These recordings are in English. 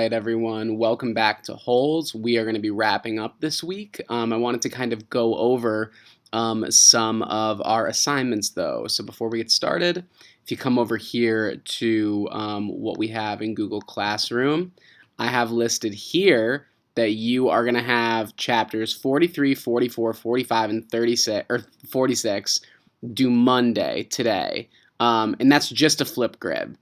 Right, everyone, welcome back to Holes. We are going to be wrapping up this week. I wanted to kind of go over some of our assignments though. So before we get started, if you come over here to what we have in Google Classroom, I have listed here that you are going to have chapters 43, 44, 45, and 36 or 46 due Monday today. And that's just a flip grid.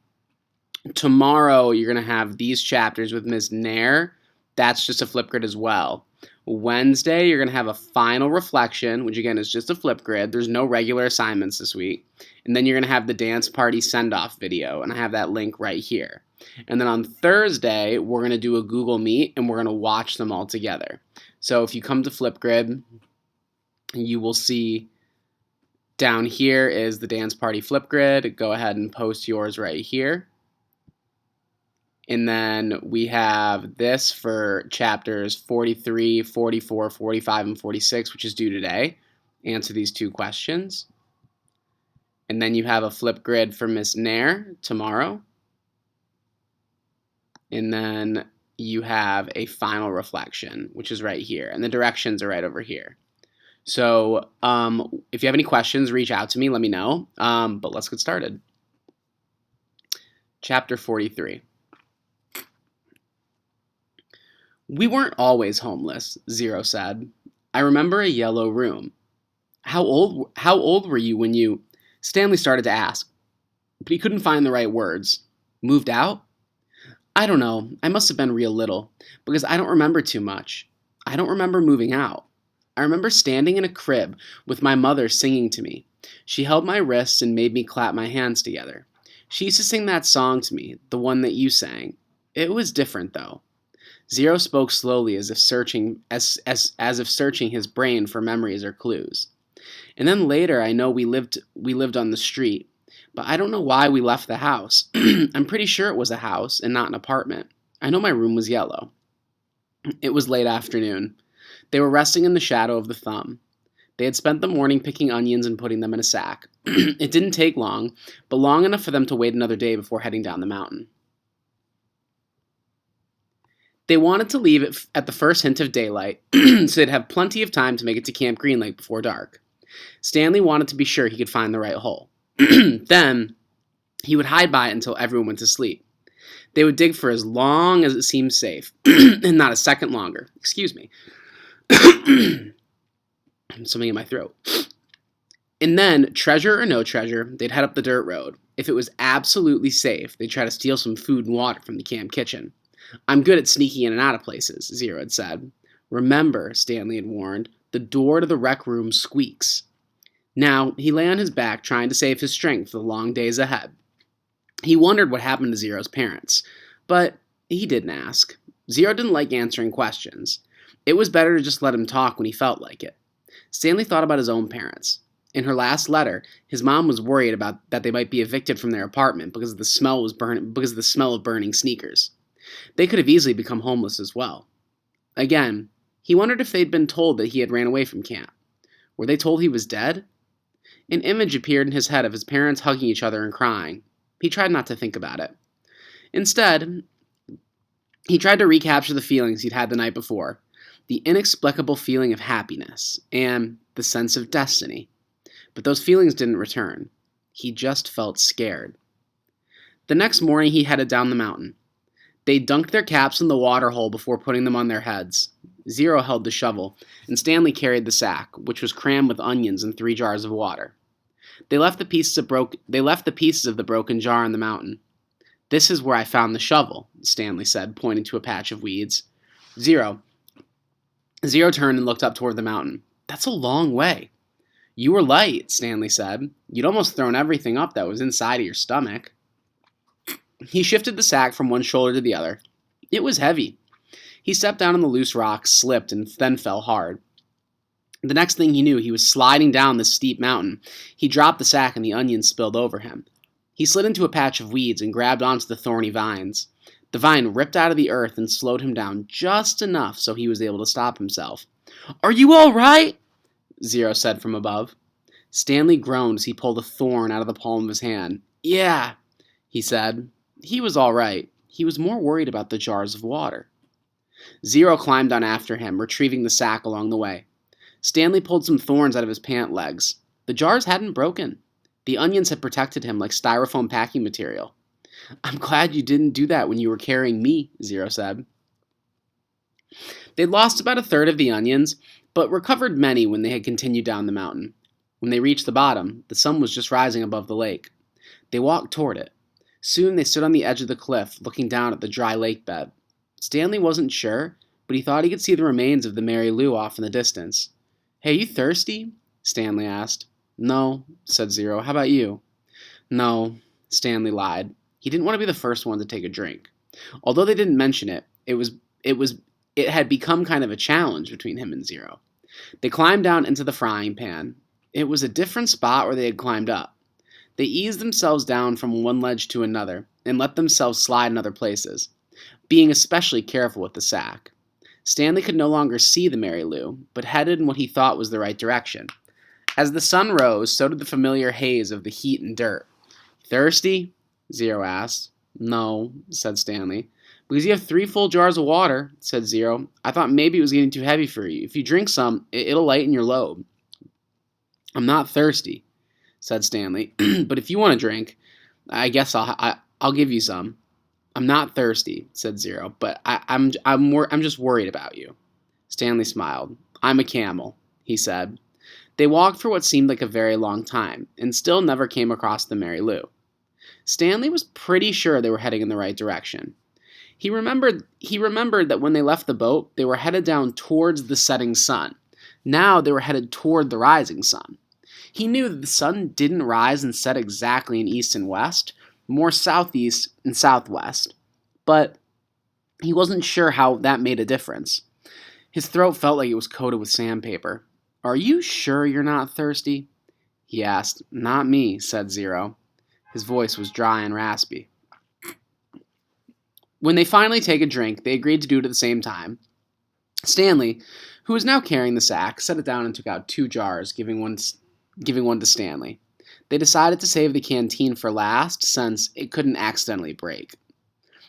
Tomorrow, you're going to have these chapters with Ms. Nair. That's just a flip grid as well. Wednesday, you're going to have a final reflection, which again is just a flip grid. There's no regular assignments this week. And then you're going to have the dance party send-off video, and I have that link right here. And then on Thursday, we're going to do a Google Meet, and we're going to watch them all together. So if you come to Flipgrid, you will see down here is the dance party Flipgrid. Go ahead and post yours right here. And then we have this for chapters 43, 44, 45, and 46, which is due today. Answer these two questions. And then you have a flip grid for Miss Nair tomorrow. And then you have a final reflection, which is right here. And the directions are right over here. So if you have any questions, reach out to me. Let me know. But let's get started. Chapter 43. We weren't always homeless, Zero said. I remember a yellow room. How old were you when you... Stanley started to ask, but he couldn't find the right words. Moved out? I don't know. I must have been real little, because I don't remember too much. I don't remember moving out. I remember standing in a crib with my mother singing to me. She held my wrists and made me clap my hands together. She used to sing that song to me, the one that you sang. It was different, though. Zero spoke slowly as if searching his brain for memories or clues. And then later I know we lived on the street, but I don't know why we left the house. I'm pretty sure it was a house and not an apartment. I know my room was yellow. It was late afternoon. They were resting in the shadow of the thumb. They had spent the morning picking onions and putting them in a sack. It didn't take long, but long enough for them to wait another day before heading down the mountain. They wanted to leave at the first hint of daylight, so they'd have plenty of time to make it to Camp Green Lake before dark. Stanley wanted to be sure he could find the right hole. Then, he would hide by it until everyone went to sleep. They would dig for as long as it seemed safe, and not a second longer. Excuse me. Something in my throat. And then, treasure or no treasure, they'd head up the dirt road. If it was absolutely safe, they'd try to steal some food and water from the camp kitchen. I'm good at sneaking in and out of places, Zero had said. Remember, Stanley had warned, the door to the rec room squeaks. Now, he lay on his back trying to save his strength for the long days ahead. He wondered what happened to Zero's parents, but he didn't ask. Zero didn't like answering questions. It was better to just let him talk when he felt like it. Stanley thought about his own parents. In her last letter, his mom was worried about that they might be evicted from their apartment because of the smell of burning sneakers. They could have easily become homeless as well. Again, he wondered if they'd been told that he had ran away from camp. Were they told he was dead? An image appeared in his head of his parents hugging each other and crying. He tried not to think about it. Instead, he tried to recapture the feelings he'd had the night before, the inexplicable feeling of happiness and the sense of destiny. But those feelings didn't return. He just felt scared. The next morning, he headed down the mountain. They dunked their caps in the water hole before putting them on their heads. Zero held the shovel, and Stanley carried the sack, which was crammed with onions and 3 jars of water. They left the pieces of the broken jar on the mountain. This is where I found the shovel, Stanley said, pointing to a patch of weeds. Zero turned and looked up toward the mountain. That's a long way. You were light, Stanley said. You'd almost thrown everything up that was inside of your stomach. He shifted the sack from one shoulder to the other. It was heavy. He stepped down on the loose rocks, slipped, and then fell hard. The next thing he knew, he was sliding down this steep mountain. He dropped the sack and the onions spilled over him. He slid into a patch of weeds and grabbed onto the thorny vines. The vine ripped out of the earth and slowed him down just enough so he was able to stop himself. Are you all right? Zero said from above. Stanley groaned as he pulled a thorn out of the palm of his hand. Yeah, he said. He was all right. He was more worried about the jars of water. Zero climbed on after him, retrieving the sack along the way. Stanley pulled some thorns out of his pant legs. The jars hadn't broken. The onions had protected him like styrofoam packing material. "I'm glad you didn't do that when you were carrying me," Zero said. They'd lost about a third of the onions, but recovered many when they had continued down the mountain. When they reached the bottom, the sun was just rising above the lake. They walked toward it. Soon they stood on the edge of the cliff, looking down at the dry lake bed. Stanley wasn't sure, but he thought he could see the remains of the Mary Lou off in the distance. "Hey, you thirsty?" Stanley asked. "No," said Zero. "How about you?" "No," Stanley lied. He didn't want to be the first one to take a drink. Although they didn't mention it, it had become kind of a challenge between him and Zero. They climbed down into the frying pan. It was a different spot where they had climbed up. They eased themselves down from one ledge to another and let themselves slide in other places, being especially careful with the sack. Stanley could no longer see the Mary Lou, but headed in what he thought was the right direction. As the sun rose, so did the familiar haze of the heat and dirt. "Thirsty?" Zero asked. "No," said Stanley. "Because you have 3 full jars of water," said Zero. "I thought maybe it was getting too heavy for you. If you drink some, it'll lighten your load." "I'm not thirsty," said Stanley. "But if you want a drink, I guess I'll give you some." "I'm not thirsty," said Zero, "but I'm just worried about you." Stanley smiled. "I'm a camel," he said. They walked for what seemed like a very long time, and still never came across the Mary Lou. Stanley was pretty sure they were heading in the right direction. He remembered that when they left the boat, they were headed down towards the setting sun. Now they were headed toward the rising sun. He knew that the sun didn't rise and set exactly in east and west, more southeast and southwest, but he wasn't sure how that made a difference. His throat felt like it was coated with sandpaper. "Are you sure you're not thirsty?" he asked. "Not me," said Zero. His voice was dry and raspy. When they finally take a drink, they agreed to do it at the same time. Stanley, who was now carrying the sack, set it down and took out 2 jars, giving one to Stanley. They decided to save the canteen for last, since it couldn't accidentally break.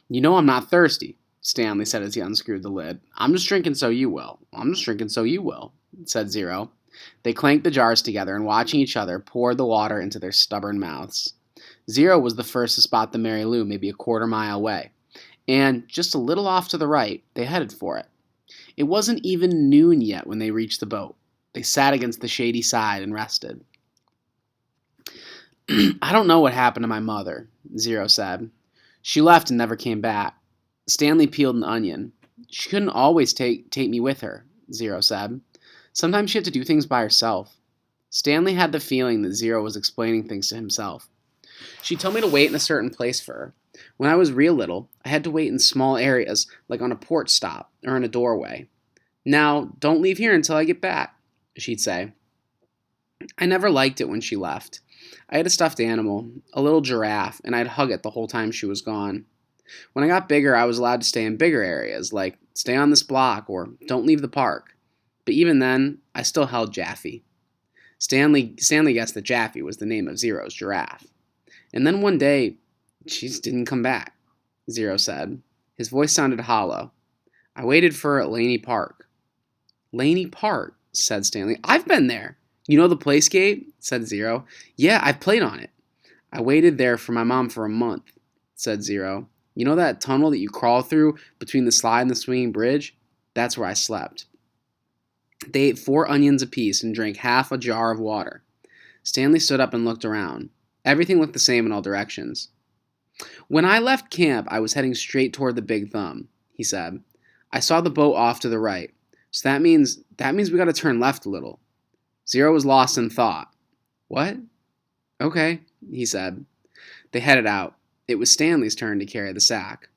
"You know I'm not thirsty," Stanley said as he unscrewed the lid. "I'm just drinking so you will." "I'm just drinking so you will," said Zero. They clanked the jars together and, watching each other, poured the water into their stubborn mouths. Zero was the first to spot the Mary Lou maybe a quarter mile away, and just a little off to the right, they headed for it. It wasn't even noon yet when they reached the boat. They sat against the shady side and rested. "I don't know what happened to my mother," Zero said. "She left and never came back." Stanley peeled an onion. "She couldn't always take me with her," Zero said. "Sometimes she had to do things by herself." Stanley had the feeling that Zero was explaining things to himself. "She told me to wait in a certain place for her. When I was real little, I had to wait in small areas, like on a porch stop or in a doorway. 'Now, don't leave here until I get back,' she'd say. I never liked it when she left. I had a stuffed animal, a little giraffe, and I'd hug it the whole time she was gone. When I got bigger, I was allowed to stay in bigger areas, like stay on this block or don't leave the park. But even then, I still held Jaffe." Stanley guessed that Jaffe was the name of Zero's giraffe. "And then one day, she just didn't come back," Zero said. His voice sounded hollow. "I waited for her at Laney Park." "Laney Park," said Stanley. "I've been there." "You know the playscape?" said Zero. "Yeah, I've played on it." "I waited there for my mom for a month," said Zero. "You know that tunnel that you crawl through between the slide and the swinging bridge? That's where I slept." They ate 4 onions apiece and drank half a jar of water. Stanley stood up and looked around. Everything looked the same in all directions. "When I left camp, I was heading straight toward the Big Thumb," he said. "I saw the boat off to the right. So that means we got to turn left a little." Zero was lost in thought. "What?" "Okay," he said. They headed out. It was Stanley's turn to carry the sack.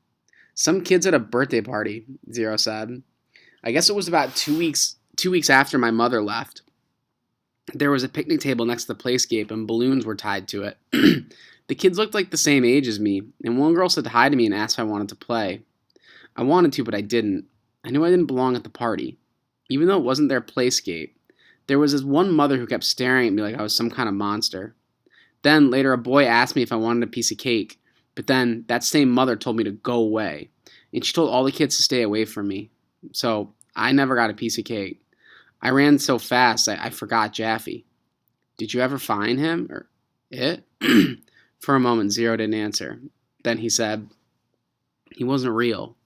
"Some kids at a birthday party," Zero said. "I guess it was about 2 weeks after my mother left. There was a picnic table next to the playscape and balloons were tied to it. The kids looked like the same age as me, and one girl said hi to me and asked if I wanted to play. I wanted to, but I didn't. I knew I didn't belong at the party. Even though it wasn't their playscape, there was this one mother who kept staring at me like I was some kind of monster. Then, later, a boy asked me if I wanted a piece of cake, But then that same mother told me to go away. And she told all the kids to stay away from me. So I never got a piece of cake. I ran so fast I forgot Jaffe. Did you ever find him? Or it? For a moment, Zero didn't answer. Then he said, he wasn't real.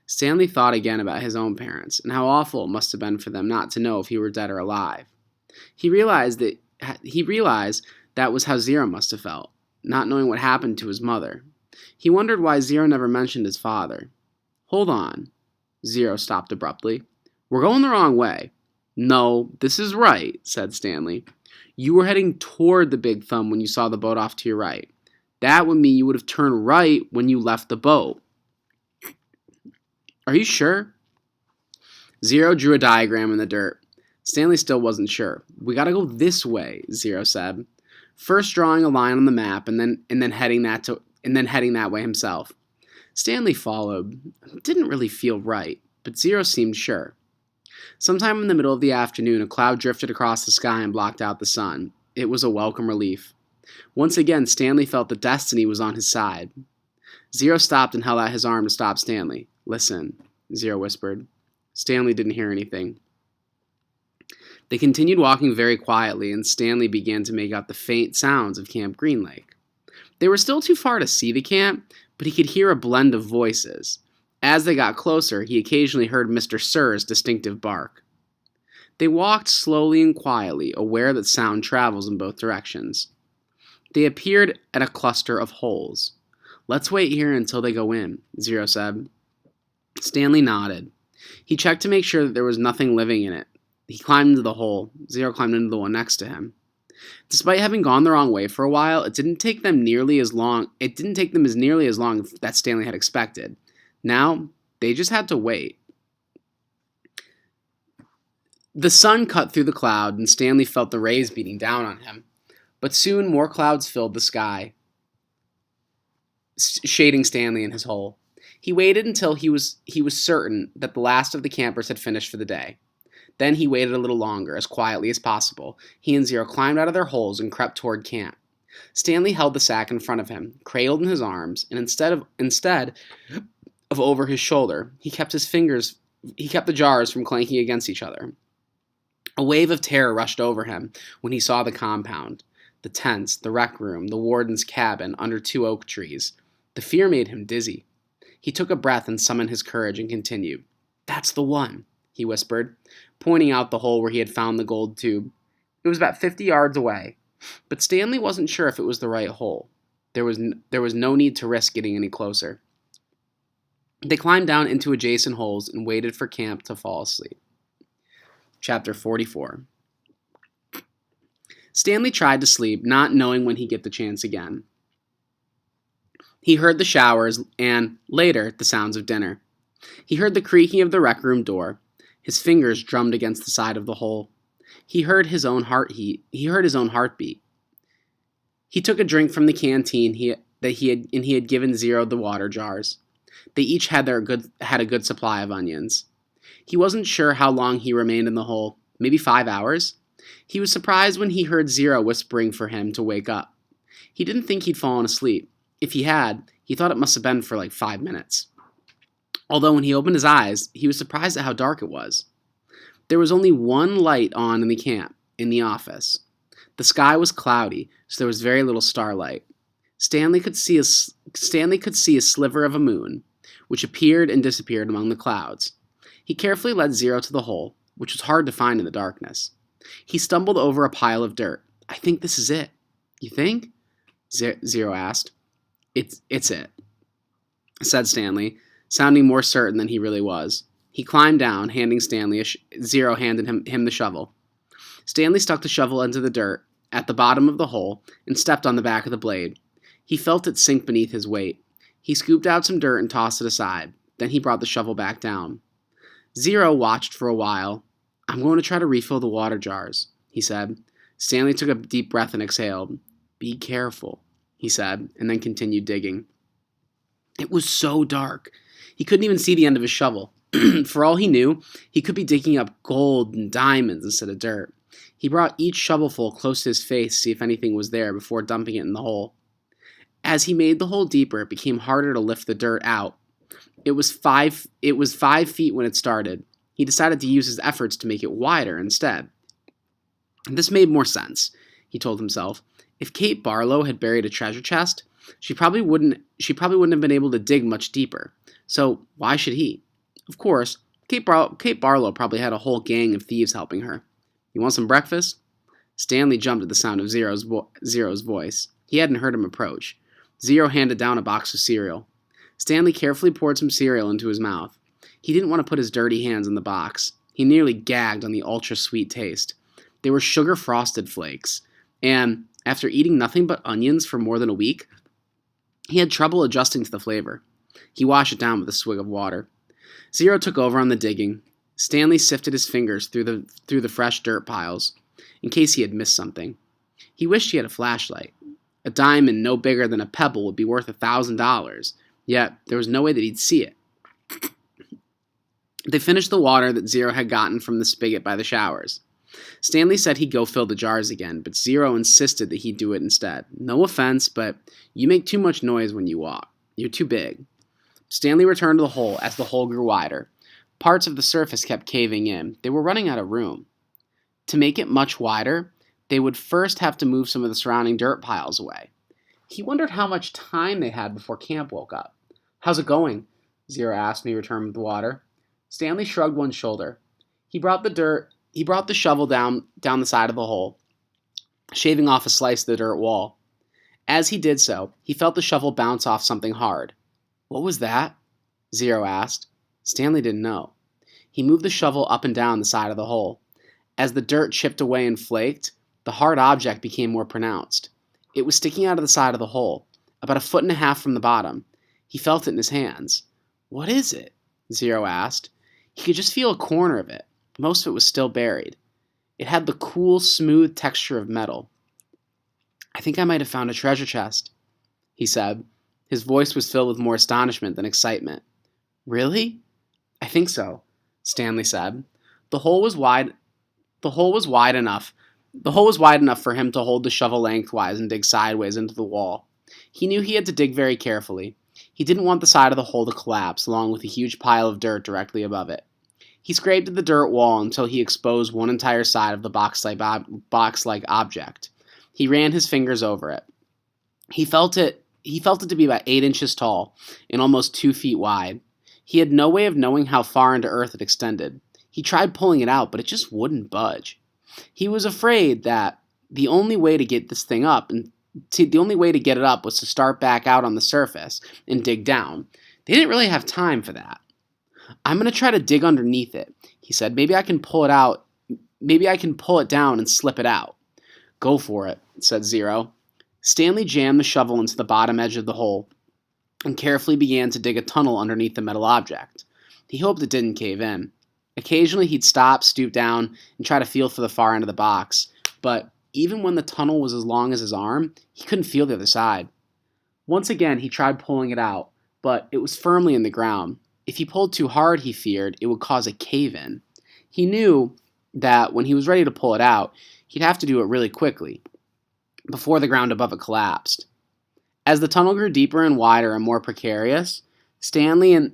Stanley thought again about his own parents and how awful it must have been for them not to know if he were dead or alive. He realized that was how Zero must have felt, not knowing what happened to his mother. He wondered why Zero never mentioned his father. Hold on. Zero stopped abruptly. We're going the wrong way. No, this is right, said Stanley. You were heading toward the Big Thumb when you saw the boat off to your right. That would mean you would have turned right when you left the boat. Are you sure? Zero drew a diagram in the dirt. Stanley still wasn't sure. We gotta go this way, Zero said. First drawing a line on the map and then heading that way himself. Stanley followed. It didn't really feel right, but Zero seemed sure. Sometime in the middle of the afternoon, a cloud drifted across the sky and blocked out the sun. It was a welcome relief. Once again, Stanley felt that destiny was on his side. Zero stopped and held out his arm to stop Stanley. Listen, Zero whispered. Stanley didn't hear anything. They continued walking very quietly, and Stanley began to make out the faint sounds of Camp Green Lake. They were still too far to see the camp, but he could hear a blend of voices. As they got closer, he occasionally heard Mr. Sir's distinctive bark. They walked slowly and quietly, aware that sound travels in both directions. They appeared at a cluster of holes. Let's wait here until they go in, Zero said. Stanley nodded. He checked to make sure that there was nothing living in it. He climbed into the hole. Zero climbed into the one next to him. Despite having gone the wrong way for a while, it didn't take them as nearly as long that Stanley had expected. Now, they just had to wait. The sun cut through the cloud, and Stanley felt the rays beating down on him. But soon more clouds filled the sky, shading Stanley in his hole. He waited until he was certain that the last of the campers had finished for the day. Then he waited a little longer, as quietly as possible. He and Zero climbed out of their holes and crept toward camp. Stanley held the sack in front of him, cradled in his arms, and instead of over his shoulder, he kept the jars from clanking against each other. A wave of terror rushed over him when he saw the compound, the tents, the rec room, the warden's cabin under 2 oak trees. The fear made him dizzy. He took a breath and summoned his courage and continued. That's the one, he whispered, pointing out the hole where he had found the gold tube. It was about 50 yards away, but Stanley wasn't sure if it was the right hole. There was no need to risk getting any closer. They climbed down into adjacent holes and waited for camp to fall asleep. Chapter 44. Stanley tried to sleep, not knowing when he'd get the chance again. He heard the showers and, later, the sounds of dinner. He heard the creaking of the rec room door. His fingers drummed against the side of the hole. He heard his own heartbeat. He took a drink from the canteen he had given Zero the water jars. They each had a good supply of onions. He wasn't sure how long he remained in the hole, maybe 5 hours. He was surprised when he heard Zero whispering for him to wake up. He didn't think he'd fallen asleep. If he had, he thought it must have been for like 5 minutes. Although when he opened his eyes, he was surprised at how dark it was. There was only one light on in the camp, in the office. The sky was cloudy, so there was very little starlight. Stanley could see a sliver of a moon, which appeared and disappeared among the clouds. He carefully led Zero to the hole, which was hard to find in the darkness. He stumbled over a pile of dirt. I think this is it. You think? Zero asked. It's it, said Stanley, sounding more certain than he really was. He climbed down, handing Stanley Zero handed him the shovel. Stanley stuck the shovel into the dirt at the bottom of the hole and stepped on the back of the blade. He felt it sink beneath his weight. He scooped out some dirt and tossed it aside. Then he brought the shovel back down. Zero watched for a while. I'm going to try to refill the water jars, he said. Stanley took a deep breath and exhaled. Be careful, he said, and then continued digging. It was so dark. He couldn't even see the end of his shovel. For all he knew, he could be digging up gold and diamonds instead of dirt. He brought each shovelful close to his face to see if anything was there before dumping it in the hole. As he made the hole deeper, it became harder to lift the dirt out. It was 5 feet when it started. He decided to use his efforts to make it wider instead. This made more sense, he told himself. If Kate Barlow had buried a treasure chest, she probably wouldn't have been able to dig much deeper. So why should he? Of course, Kate Barlow probably had a whole gang of thieves helping her. You want some breakfast? Stanley jumped at the sound of Zero's voice. He hadn't heard him approach. Zero handed down a box of cereal. Stanley carefully poured some cereal into his mouth. He didn't want to put his dirty hands in the box. He nearly gagged on the ultra-sweet taste. They were sugar-frosted flakes, and after eating nothing but onions for more than a week, he had trouble adjusting to the flavor. He washed it down with a swig of water. Zero took over on the digging. Stanley sifted his fingers through the fresh dirt piles, in case he had missed something. He wished he had a flashlight. A diamond no bigger than a pebble would be worth $1,000, yet there was no way that he'd see it. They finished the water that Zero had gotten from the spigot by the showers. Stanley said he'd go fill the jars again, but Zero insisted that he do it instead. No offense, but you make too much noise when you walk. You're too big. Stanley returned to the hole as the hole grew wider. Parts of the surface kept caving in. They were running out of room. To make it much wider, they would first have to move some of the surrounding dirt piles away. He wondered how much time they had before camp woke up. "How's it going?" Zero asked when he returned with the water. Stanley shrugged one shoulder. He brought the shovel down the side of the hole, shaving off a slice of the dirt wall. As he did so, he felt the shovel bounce off something hard. "What was that?" Zero asked. Stanley didn't know. He moved the shovel up and down the side of the hole. As the dirt chipped away and flaked, the hard object became more pronounced. It was sticking out of the side of the hole, about 1.5 feet from the bottom. He felt it in his hands. "What is it?" Zero asked. He could just feel a corner of it. Most of it was still buried. It had the cool, smooth texture of metal. "I think I might have found a treasure chest," he said. His voice was filled with more astonishment than excitement. "Really?" "I think so," Stanley said. The hole was wide enough for him to hold the shovel lengthwise and dig sideways into the wall. He knew he had to dig very carefully. He didn't want the side of the hole to collapse, along with a huge pile of dirt directly above it. He scraped at the dirt wall until he exposed one entire side of the box-like object. He ran his fingers over it. He felt it to be about 8 inches tall and almost 2 feet wide. He had no way of knowing how far into earth it extended. He tried pulling it out, but it just wouldn't budge. He was afraid that the only way to get this thing up was to start back out on the surface and dig down. They didn't really have time for that. "I'm going to try to dig underneath it," he said. Maybe I can pull it out. Maybe I can pull it down and slip it out." "Go for it," said Zero. Stanley jammed the shovel into the bottom edge of the hole and carefully began to dig a tunnel underneath the metal object. He hoped it didn't cave in. Occasionally he'd stop, stoop down, and try to feel for the far end of the box, but even when the tunnel was as long as his arm, he couldn't feel the other side. Once again he tried pulling it out, but it was firmly in the ground. If he pulled too hard, he feared, it would cause a cave-in. He knew that when he was ready to pull it out, he'd have to do it really quickly, before the ground above it collapsed. As the tunnel grew deeper and wider and more precarious, Stanley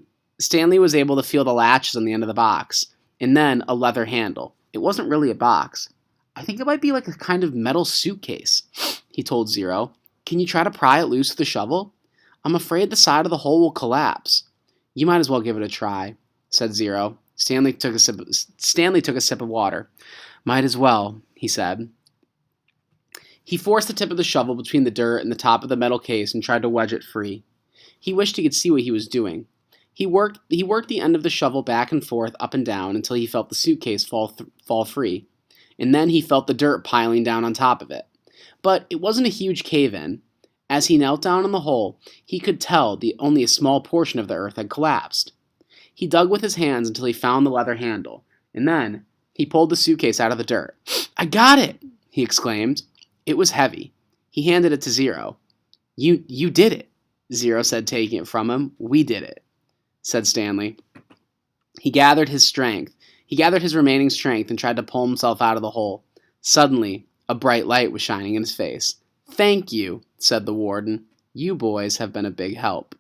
was able to feel the latches on the end of the box, and then a leather handle. It wasn't really a box. "I think it might be like a kind of metal suitcase," he told Zero. "Can you try to pry it loose with a shovel? I'm afraid the side of the hole will collapse." "You might as well give it a try," said Zero. Stanley took a sip of water. "Might as well," he said. He forced the tip of the shovel between the dirt and the top of the metal case and tried to wedge it free. He wished he could see what he was doing. He worked the end of the shovel back and forth, up and down, until he felt the suitcase fall free. And then he felt the dirt piling down on top of it. But it wasn't a huge cave-in. As he knelt down in the hole, he could tell only a small portion of the earth had collapsed. He dug with his hands until he found the leather handle, and then he pulled the suitcase out of the dirt. "I got it!" he exclaimed. It was heavy. He handed it to Zero. You did it," Zero said, taking it from him. "We did it," said Stanley. He gathered his remaining strength and tried to pull himself out of the hole. Suddenly, a bright light was shining in his face. "Thank you," said the warden. You boys have been a big help.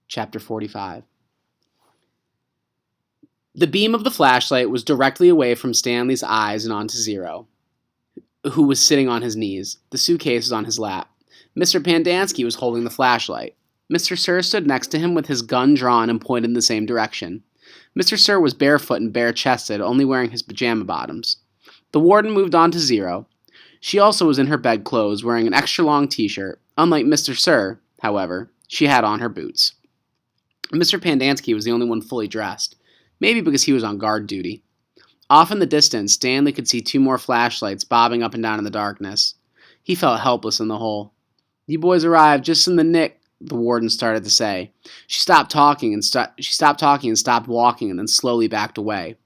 Chapter 45. The beam of the flashlight was directly away from Stanley's eyes and onto Zero, who was sitting on his knees. The suitcase was on his lap. Mr. Pandansky was holding the flashlight. Mr. Sir stood next to him with his gun drawn and pointed in the same direction. Mr. Sir was barefoot and bare-chested, only wearing his pajama bottoms. The warden moved on to Zero. She also was in her bedclothes, wearing an extra-long t-shirt. Unlike Mr. Sir, however, she had on her boots. Mr. Pandansky was the only one fully dressed, maybe because he was on guard duty. Off in the distance, Stanley could see 2 more flashlights bobbing up and down in the darkness. He felt helpless in the hole. "You boys arrived just in the nick," the warden started to say. She stopped talking and stopped walking and then slowly backed away.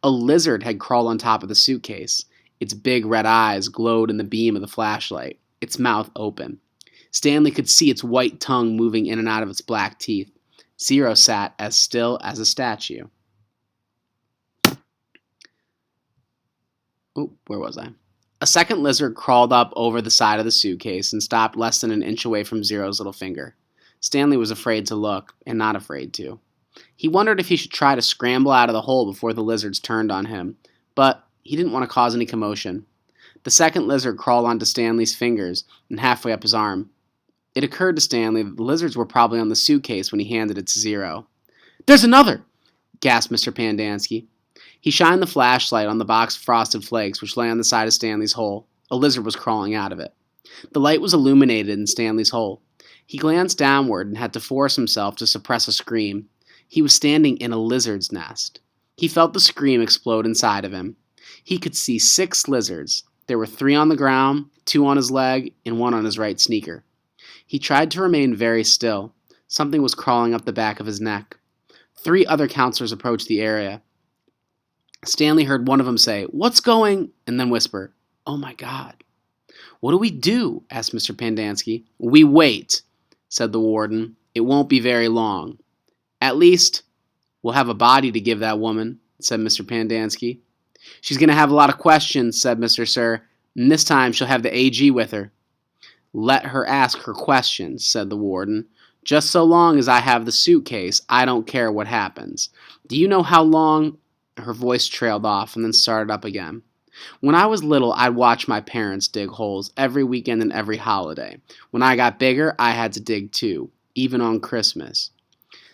A lizard had crawled on top of the suitcase. Its big red eyes glowed in the beam of the flashlight, its mouth open. Stanley could see its white tongue moving in and out of its black teeth. Zero sat as still as a statue. Where was I? A second lizard crawled up over the side of the suitcase and stopped less than an inch away from Zero's little finger. Stanley was afraid to look, and not afraid to. He wondered if he should try to scramble out of the hole before the lizards turned on him, but he didn't want to cause any commotion. The second lizard crawled onto Stanley's fingers and halfway up his arm. It occurred to Stanley that the lizards were probably on the suitcase when he handed it to Zero. "There's another!" gasped Mr. Pandansky. He shined the flashlight on the box of Frosted Flakes which lay on the side of Stanley's hole. A lizard was crawling out of it. The light was illuminated in Stanley's hole. He glanced downward and had to force himself to suppress a scream. He was standing in a lizard's nest. He felt the scream explode inside of him. He could see 6 lizards. There were 3 on the ground, 2 on his leg, and 1 on his right sneaker. He tried to remain very still. Something was crawling up the back of his neck. 3 other counselors approached the area. Stanley heard one of them say, "What's going?" and then whisper, "Oh my God." "What do we do?" asked Mr. Pandansky. "We wait," said the warden. "It won't be very long. At least, we'll have a body to give that woman," said Mr. Pandansky. "She's going to have a lot of questions," said Mr. Sir, "and this time she'll have the AG with her." "Let her ask her questions," said the warden. "Just so long as I have the suitcase, I don't care what happens. Do you know how long—" Her voice trailed off and then started up again. "When I was little, I'd watch my parents dig holes every weekend and every holiday. When I got bigger, I had to dig too, even on Christmas."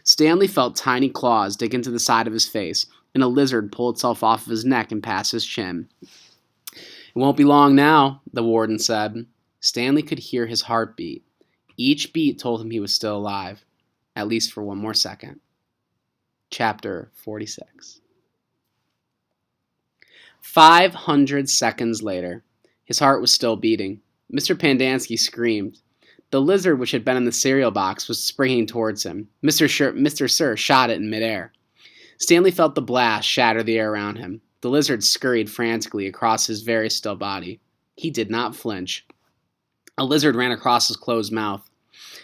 Stanley felt tiny claws dig into the side of his face, and a lizard pull itself off of his neck and past his chin. "It won't be long now," the warden said. Stanley could hear his heartbeat. Each beat told him he was still alive, at least for 1 more second. Chapter 46. 500 seconds later, his heart was still beating. Mr. Pandansky screamed. The lizard which had been in the cereal box was springing towards him. Mr. Sir shot it in midair. Stanley felt the blast shatter the air around him. The lizard scurried frantically across his very still body. He did not flinch. A lizard ran across his closed mouth.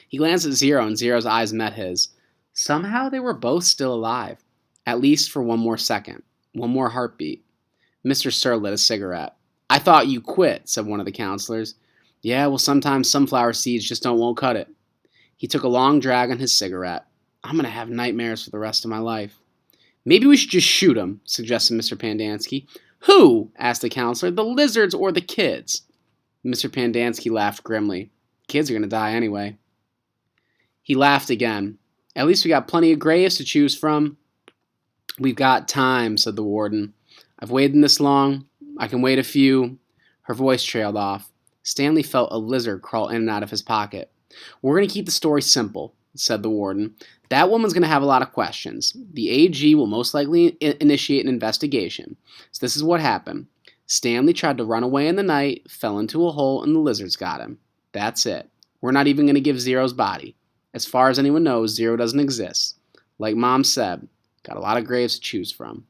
He glanced at Zero, and Zero's eyes met his. Somehow they were both still alive, at least for 1 more second, 1 more heartbeat. Mr. Sir lit a cigarette. "I thought you quit," said one of the counselors. "Yeah, well, sometimes sunflower seeds just won't cut it." He took a long drag on his cigarette. "I'm going to have nightmares for the rest of my life." "Maybe we should just shoot him," suggested Mr. Pandansky. "Who?" asked the counselor. "The lizards or the kids?" Mr. Pandansky laughed grimly. "Kids are going to die anyway." He laughed again. "At least we got plenty of graves to choose from." "We've got time," said the warden. "I've waited this long. I can wait a few." Her voice trailed off. Stanley felt a lizard crawl in and out of his pocket. "We're going to keep the story simple," said the warden. "That woman's going to have a lot of questions. The AG will most likely initiate an investigation. So this is what happened. Stanley tried to run away in the night, fell into a hole, and the lizards got him. That's it. We're not even going to give Zero's body. As far as anyone knows, Zero doesn't exist. Like Mom said, got a lot of graves to choose from."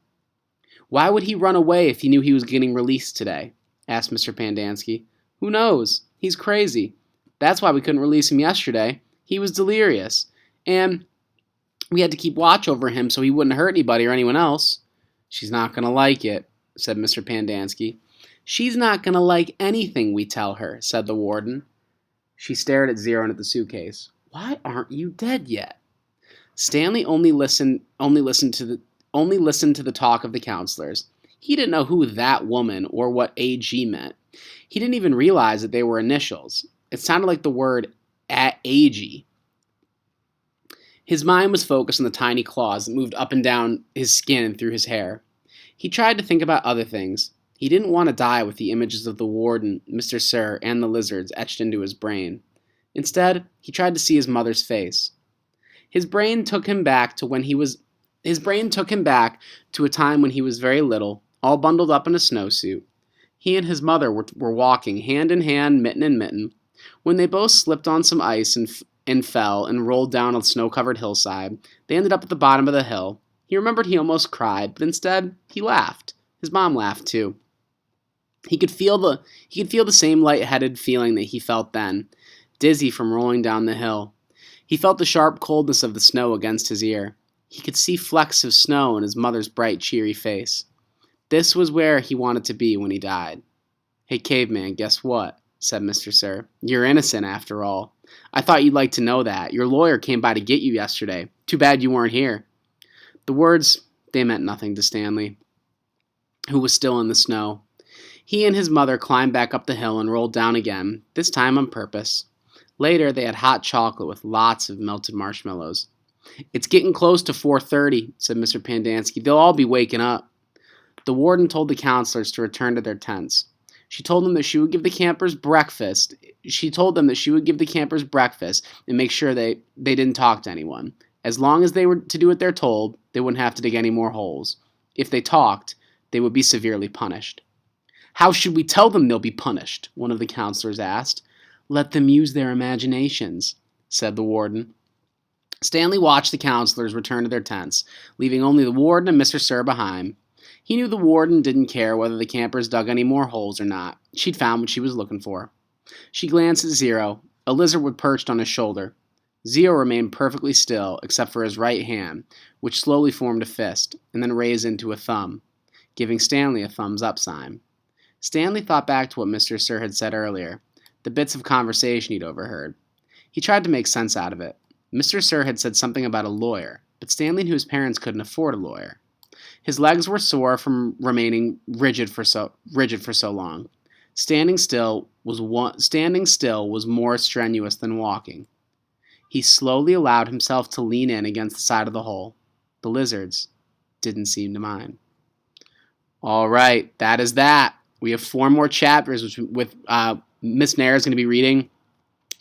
"Why would he run away if he knew he was getting released today?" asked Mr. Pandansky. "Who knows? He's crazy. That's why we couldn't release him yesterday. He was delirious. And we had to keep watch over him so he wouldn't hurt anybody or anyone else." "She's not going to like it," said Mr. Pandansky. "She's not going to like anything we tell her," said the warden. She stared at Zero and at the suitcase. Why aren't you dead yet? Stanley only listened to the talk of the counselors. He didn't know who that woman or what AG meant. He didn't even realize that they were initials. It sounded like the word AG. His mind was focused on the tiny claws that moved up and down his skin and through his hair. He tried to think about other things. He didn't want to die with the images of the warden, Mr. Sir, and the lizards etched into his brain. Instead, he tried to see his mother's face. His brain took him back to a time when he was very little, all bundled up in a snowsuit. He and his mother were walking hand in hand, mitten in mitten, when they both slipped on some ice and fell and rolled down a snow-covered hillside. They ended up at the bottom of the hill. He remembered he almost cried, but instead he laughed. His mom laughed too. He could feel the same light-headed feeling that he felt then, dizzy from rolling down the hill. He felt the sharp coldness of the snow against his ear. He could see flecks of snow in his mother's bright, cheery face. This was where he wanted to be when he died. Hey, caveman, guess what? Said Mr. Sir. You're innocent, after all. I thought you'd like to know that. Your lawyer came by to get you yesterday. Too bad you weren't here. The words, they meant nothing to Stanley, who was still in the snow. He and his mother climbed back up the hill and rolled down again, this time on purpose. Later, they had hot chocolate with lots of melted marshmallows. It's getting close to 4:30, said Mr. Pandansky. They'll all be waking up. The warden told the counselors to return to their tents. She told them that she would give the campers breakfast. And make sure they didn't talk to anyone. As long as they were to do what they're told, they wouldn't have to dig any more holes. If they talked, they would be severely punished. How should we tell them they'll be punished? One of the counselors asked. Let them use their imaginations, said the warden. Stanley watched the counselors return to their tents, leaving only the warden and Mr. Sir behind. He knew the warden didn't care whether the campers dug any more holes or not. She'd found what she was looking for. She glanced at Zero. A lizard was perched on his shoulder. Zero remained perfectly still, except for his right hand, which slowly formed a fist, and then raised into a thumb, giving Stanley a thumbs-up sign. Stanley thought back to what Mr. Sir had said earlier, the bits of conversation he'd overheard. He tried to make sense out of it. Mr. Sir had said something about a lawyer, but Stanley knew his parents couldn't afford a lawyer. His legs were sore from remaining rigid for so long. Standing still was more strenuous than walking. He slowly allowed himself to lean in against the side of the hole. The lizards didn't seem to mind. All right, that is that. We have 4 more chapters with Miss Nair is going to be reading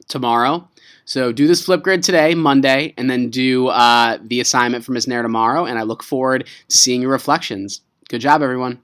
tomorrow. So do this Flipgrid today, Monday, and then do the assignment for Miss Nair tomorrow. And I look forward to seeing your reflections. Good job, everyone.